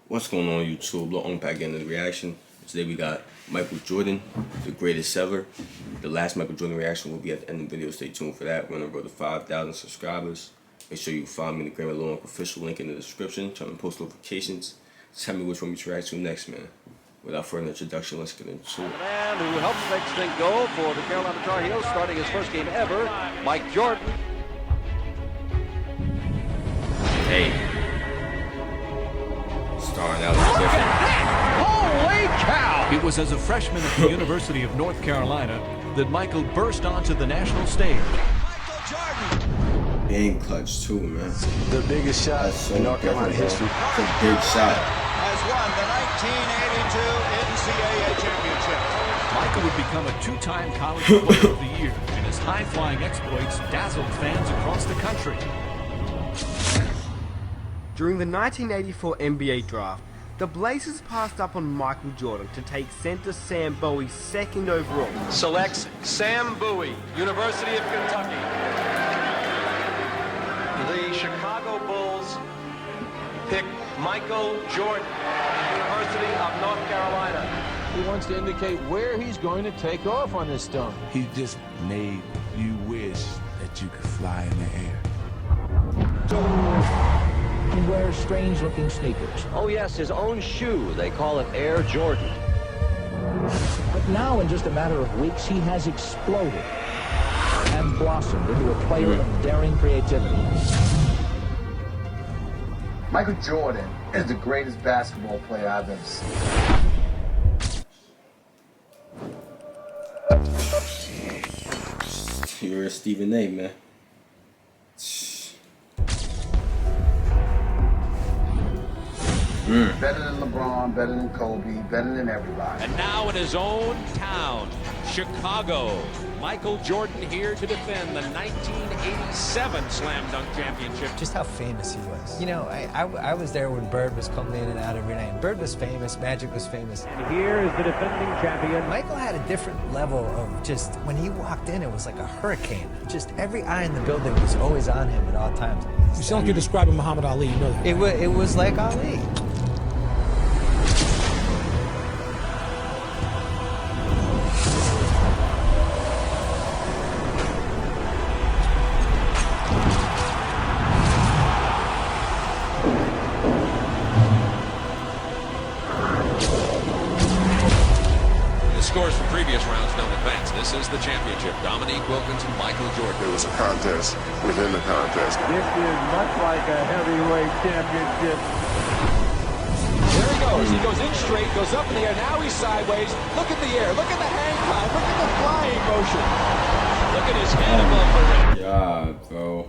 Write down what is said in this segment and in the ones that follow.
What's going on YouTube? Little unpack into the reaction. Today we got Michael Jordan, the greatest ever. The last Michael Jordan reaction will be at the end of the video. Stay tuned for that. We're on the road to 5,000 subscribers. Make sure you follow me in the Grandma Little official link in the description. Turn on post notifications. Tell me which one we should react to next, man. Without further introduction, let's get into it. The man who helps make things go for the Carolina Tar Heels, starting his first game ever, Mike Jordan. Hey. Starting out different. Holy cow! It was as a freshman at the University of North Carolina that Michael burst onto the national stage. Michael Jordan! Being clutch too, man. The biggest shot in North Carolina history. It's a big shot. Has won the 1982 NCAA championship. Michael would become a two-time college player of the year, and his high-flying exploits dazzled fans across the country. During the 1984 NBA draft, the Blazers passed up on Michael Jordan to take center Sam Bowie second overall. Selects Sam Bowie, University of Kentucky. The Chicago Bulls pick Michael Jordan, University of North Carolina. He wants to indicate where he's going to take off on this dunk. He just made you wish that you could fly in the air. He wears strange-looking sneakers. Oh yes, his own shoe. They call it Air Jordan. But now, in just a matter of weeks, he has exploded and blossomed into a player of daring creativity. Michael Jordan is the greatest basketball player I've ever seen. You're a Stephen A, man. Better than LeBron, better than Kobe, better than everybody. And now in his own town, Chicago, Michael Jordan here to defend the 1987 Slam Dunk Championship. Just how famous he was. You know, I was there when Bird was coming in and out every night. Bird was famous, Magic was famous. And here is the defending champion. Michael had a different level of just, when he walked in, it was like a hurricane. Just every eye in the building was always on him at all times. You sound like you're describing Muhammad Ali, you know that. It was like Ali. Scores from previous rounds don't advance. This is the championship. Dominique Wilkins and Michael Jordan. It was a contest within the contest. This is much like a heavyweight championship. There he goes. He goes in straight, goes up in the air. Now he's sideways. Look at the air. Look at the hang time. Look at the flying motion. Look at his head above the rim. God, bro.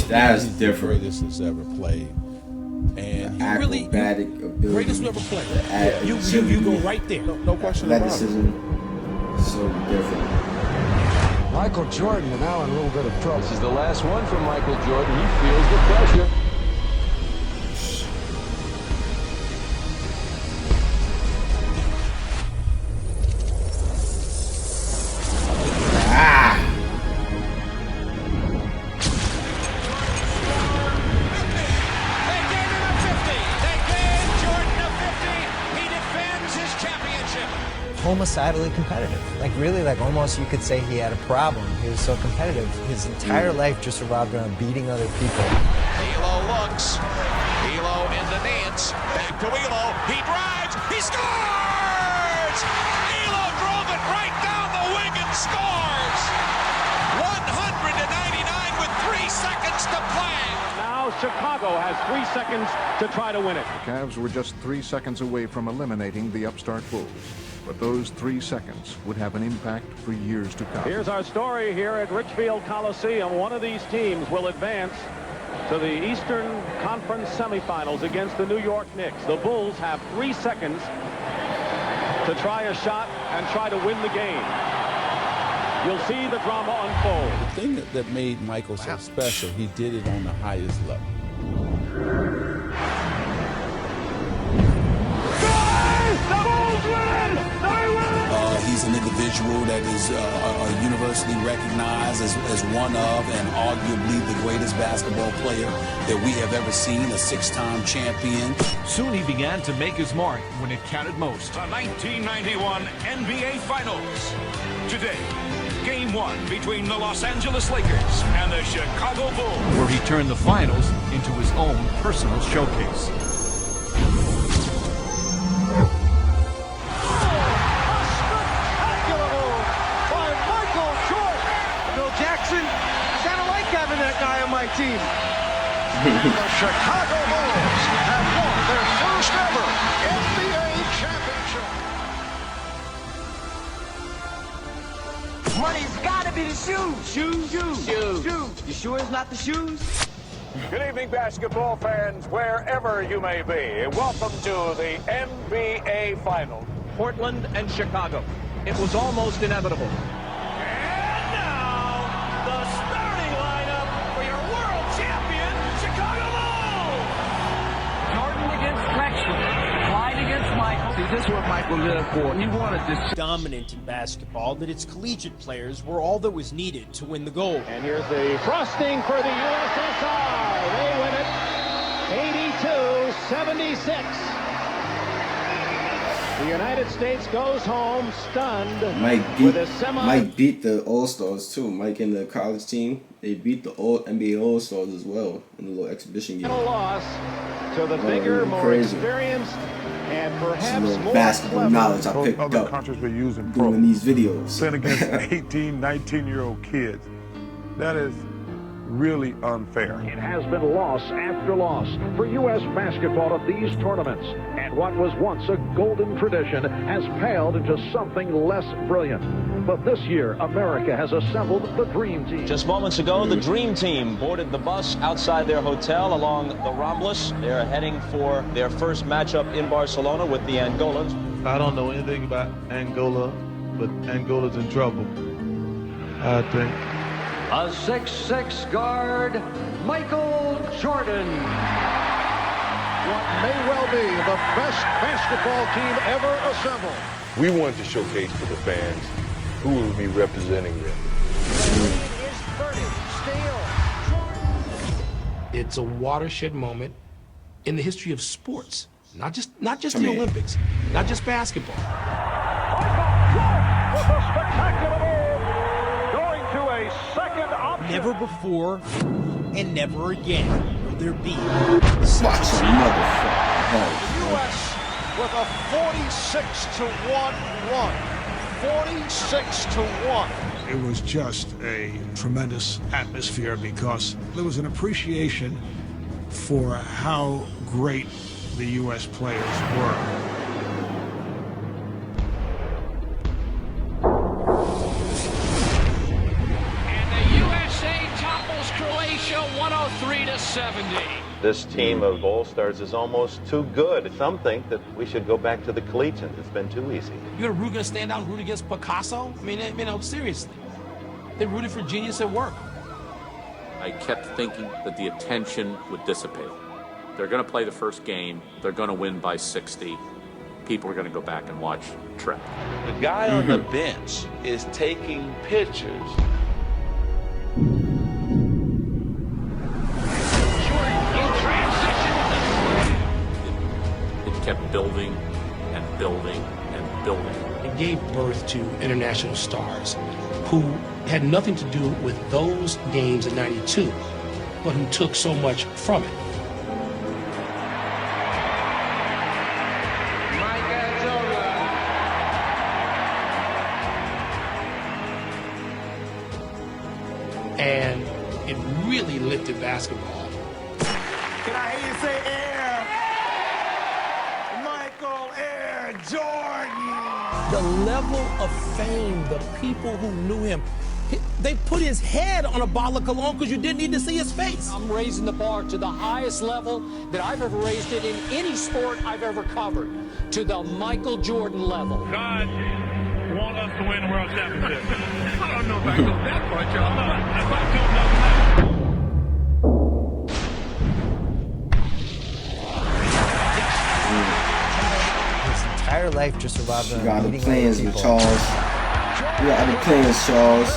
That's different. Greatest has ever played. And you really, greatest who ever played. You go right there. No question about it. Athleticism, so different. Michael Jordan is now in a little bit of trouble. This is the last one from Michael Jordan. He feels the pressure. Homicidally competitive. Like really, like almost you could say he had a problem. He was so competitive. His entire life just revolved around beating other people. Elo looks. Elo into Nance. Back to Elo. He drives. He scores! Elo drove it right down the wing and scores! 199 with 3 seconds to play. Now Chicago has 3 seconds to try to win it. The Cavs were just 3 seconds away from eliminating the upstart Bulls. But those 3 seconds would have an impact for years to come. Here's our story here at Richfield Coliseum. One of these teams will advance to the Eastern Conference semifinals against the New York Knicks. The Bulls have 3 seconds to try a shot and try to win the game. You'll see the drama unfold. The thing that made Michael so special, he did it on the highest level. The Bulls win! They win! He's He's an individual that is universally recognized as one of and arguably the greatest basketball player that we have ever seen, a 6-time champion. Soon he began to make his mark when it counted most. The 1991 NBA Finals. Today, Game 1 between the Los Angeles Lakers and the Chicago Bulls, where he turned the finals into his own personal showcase. Team. The Chicago Bulls have won their first ever NBA championship. Money's gotta be the shoes. Shoes. You sure it's not the shoes? Good evening, basketball fans, wherever you may be. Welcome to the NBA Finals. Portland and Chicago. It was almost inevitable. This is what Michael lived for. He wanted this. Dominant in basketball that its collegiate players were all that was needed to win the gold. And here's the frosting for the USSR. They win it 82-76. The United States goes home stunned with a semi. Mike beat the All-Stars too. Mike and the college team, they beat the NBA All-Stars as well in the little exhibition game. A loss to the bigger, more experienced, and perhaps more basketball knowledge I picked other up countries were using doing these videos. Playing against 18, 19-year-old kids. That is really unfair. It has been loss after loss for U.S. basketball at these tournaments. And what was once a golden tradition has paled into something less brilliant. But this year, America has assembled the Dream Team. Just moments ago, the Dream Team boarded the bus outside their hotel along the Ramblas. They're heading for their first matchup in Barcelona with the Angolans. I don't know anything about Angola, but Angola's in trouble, I think. A 6'6" guard, Michael Jordan. What may well be the best basketball team ever assembled. We wanted to showcase to the fans who will be representing them. It's a watershed moment in the history of sports. Not just the Olympics, not just basketball. With a spectacular move, going to a second option. Never before and never again will there be Watch a motherfucker. The U.S. with a 46-1 run. 46-1. It was just a tremendous atmosphere because there was an appreciation for how great the U.S. players were. And the USA topples Croatia 103-70. This team of All-Stars is almost too good. Some think that we should go back to the collegiate. It's been too easy. You're really going to stand out and root against Picasso? I mean, seriously. They rooted for genius at work. I kept thinking that the attention would dissipate. They're going to play the first game. They're going to win by 60. People are going to go back and watch Trek. The guy on the bench is taking pictures. It kept building and building and building. It gave birth to international stars who had nothing to do with those games in '92, but who took so much from it. And it really lifted basketball. Can I hear you say air? Michael Air Jordan. the level of fame, the people who knew him. They put his head on a bottle of cologne because you didn't need to see his face. I'm raising the bar to the highest level that I've ever raised it in any sport I've ever covered, to the Michael Jordan level. God want us to win the World Championship. I don't know if I go that far, y'all. His entire life just revolved around got the beating plans other with people. Charles. Yeah, I've been playing Charles.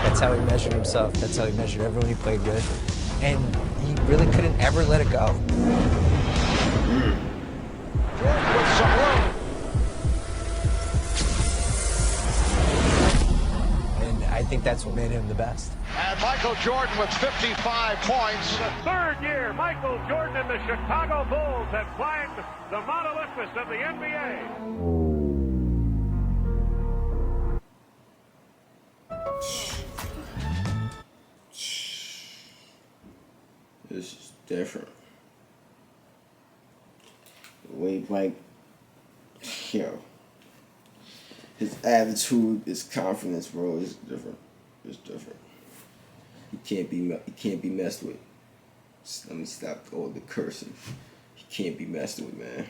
That's how he measured himself. That's how he measured everyone he played with. And he really couldn't ever let it go. With some room. And I think that's what made him the best. And Michael Jordan with 55 points. The third year, Michael Jordan and the Chicago Bulls have flagged the Mount Olympus of the NBA. This is different. The way Mike, yo, his attitude, his confidence, bro, is different. It's different. He can't be messed with. Let me stop all the cursing. He can't be messed with, man.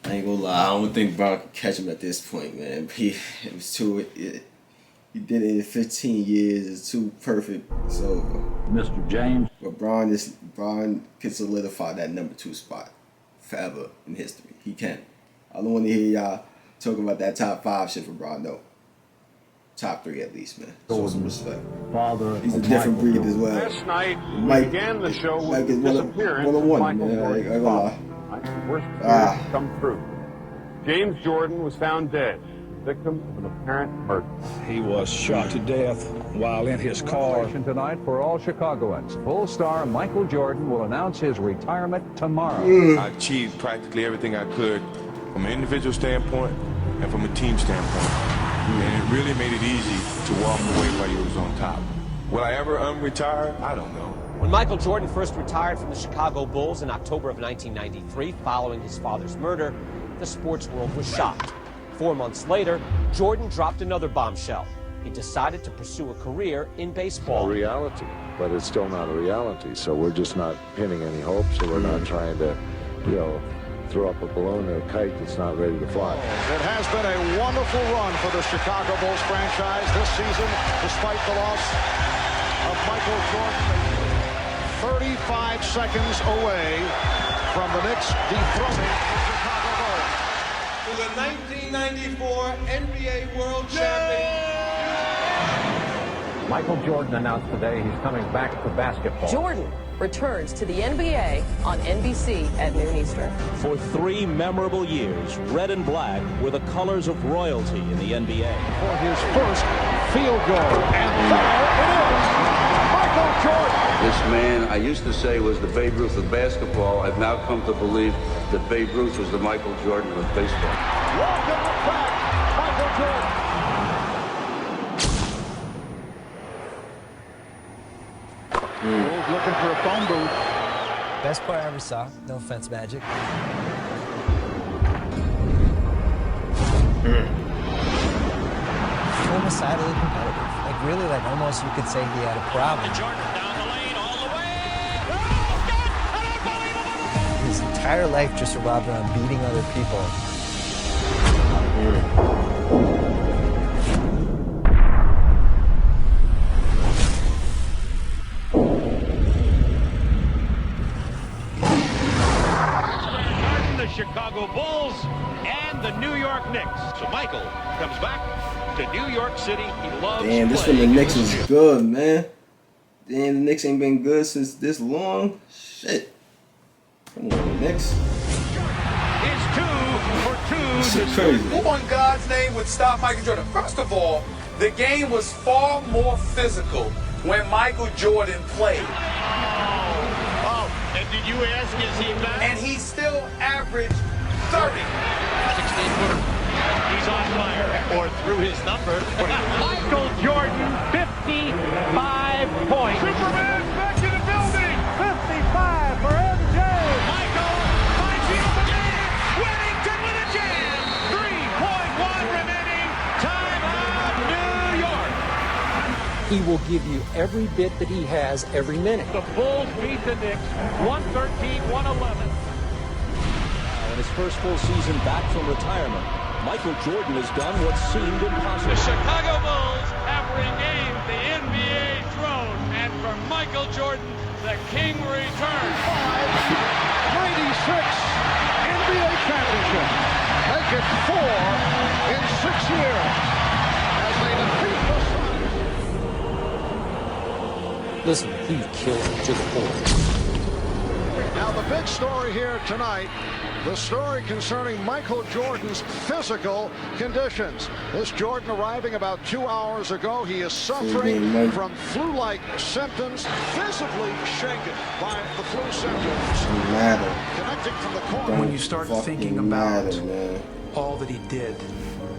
I ain't gonna lie, I don't think Bron can catch him at this point, man. It was too. He did it in 15 years. It's too perfect. It's over. Mr. James. But Bron can solidify that #2 spot forever in history. He can. I don't want to hear y'all talking about that top 5 shit for Bron. No. Top 3 at least, man. Show some respect. Father. He's a different breed as well. Last night, Mike, we began the show with the disappearance of Michael Jordan's father. Michael's worst fears come true. James Jordan was found dead, victim of an apparent murder. He was shot to death while in his car. Tonight for all Chicagoans. Full star Michael Jordan will announce his retirement tomorrow. I achieved practically everything I could from an individual standpoint and from a team standpoint. And it really made it easy to walk away while you was on top. Will I ever retire? I don't know. When Michael Jordan first retired from the Chicago Bulls in October of 1993, following his father's murder, the sports world was shocked. 4 months later, Jordan dropped another bombshell. He decided to pursue a career in baseball. A reality, but it's still not a reality. So we're just not pinning any hopes, so we're not trying to, throw up a balloon or a kite that's not ready to fly. It has been a wonderful run for the Chicago Bulls franchise this season, despite the loss of Michael Jordan. 35 seconds away from the Knicks dethroning the Chicago Bulls. To the 1994 NBA World Champion. Michael Jordan announced today he's coming back to basketball. Jordan returns to the NBA on NBC at noon Eastern. For 3 memorable years, red and black were the colors of royalty in the NBA. For his first field goal, and there it is, Michael Jordan. This man, I used to say, was the Babe Ruth of basketball. I've now come to believe that Babe Ruth was the Michael Jordan of baseball. Welcome back, Michael Jordan. Bulls looking for a phone booth. Best player I ever saw. No offense, Magic. Homicidally competitive. Like really, almost you could say he had a problem. Jordan down the lane, all the way. His entire life just revolved around beating other people. Chicago Bulls and the New York Knicks. So Michael comes back to New York City. He loves Damn, this from the Knicks is good, man. Damn, the Knicks ain't been good since this long. Shit. Come on, Knicks. Is 2 for 2. This is crazy. Who on God's name would stop Michael Jordan? First of all, the game was far more physical when Michael Jordan played. And did you ask, is he back? And he still averaged 30. 16-footer. He's on fire. Or through his number. Michael Jordan, 55 points. Superman's back in the building. 55 for MJ. Michael finds the open man. Whittington with a jam. 3.1 remaining. Timeout, New York. He will give you every bit that he has every minute. The Bulls beat the Knicks 113-111. In his first full season back from retirement, Michael Jordan has done what seemed impossible. The Chicago Bulls have regained the NBA throne, and for Michael Jordan, the king returns. 96 NBA championship. Makes make it 4 in 6 years as they defeat the Suns. Listen, he killed him to the core. Now the big story here tonight, the story concerning Michael Jordan's physical conditions. This Jordan arriving about 2 hours ago. He is suffering from flu-like symptoms, visibly shaken by the flu symptoms. Connecting from the corner. When you start thinking about all that he did,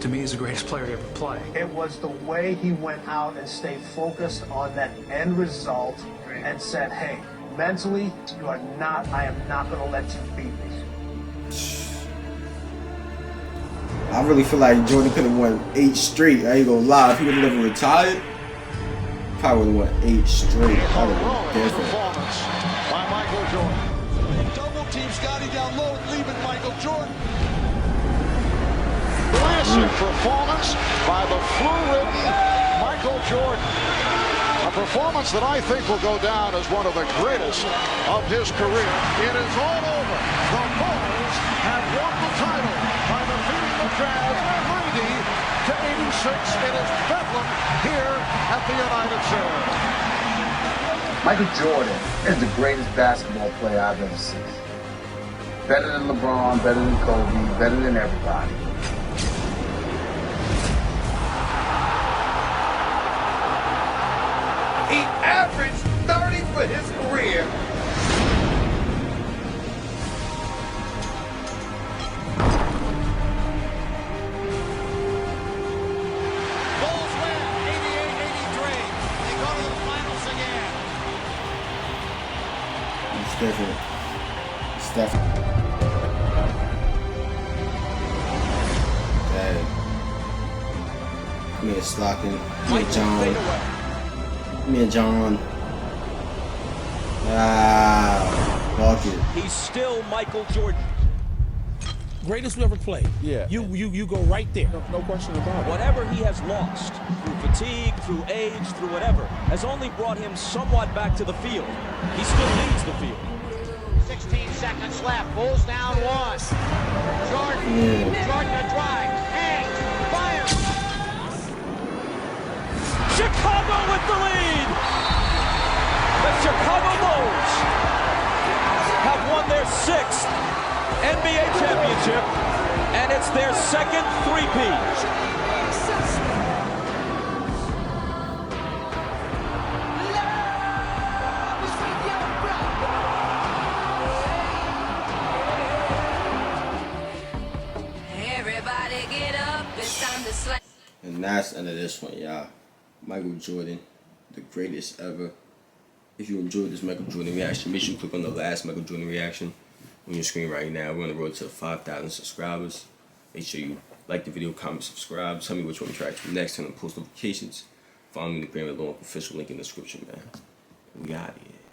to me, he's the greatest player to ever play. It was the way he went out and stayed focused on that end result and said, hey, mentally, I am not going to let you beat me. I really feel like Jordan could have won 8 straight. I ain't gonna lie. If he would have never retired, probably would have won 8 straight. That would have been different. Performance by Michael Jordan. Double team Scotty down low and leaving Michael Jordan. Classic performance by the flu-ridden Michael Jordan. A performance that I think will go down as one of the greatest of his career. It is all over. The Bulls have won the title by defeating the Jazz 90-86. It is Bedlam here at the United Center. Michael Jordan is the greatest basketball player I've ever seen. Better than LeBron, better than Kobe, better than everybody. He averaged 30 for his career. Bulls win 88-83. They go to the finals again. It's different. It's different. Dad. Me and Stockton. Me and John. Me and John. Bucket. He's still Michael Jordan. Greatest we ever played. Yeah. You go right there. No question about it. Whatever he has lost, through fatigue, through age, through whatever, has only brought him somewhat back to the field. He still leads the field. 16 seconds left. Bulls down 1. Jordan. Jordan a drive. Hangs. Fires. Chicago with the lead. The Chicago Bulls have won their 6th NBA championship, and it's their 2nd three-peat. Everybody get up, it's time to sweat. And that's the end of this one, y'all. Michael Jordan, the greatest ever. If you enjoyed this Michael Jordan reaction, make sure you click on the last Michael Jordan reaction on your screen right now. We're on the road to 5,000 subscribers. Make sure you like the video, comment, subscribe. Tell me which one to try to next, turn on post notifications. Follow me on the Gram at Official link in the description, man. We out here.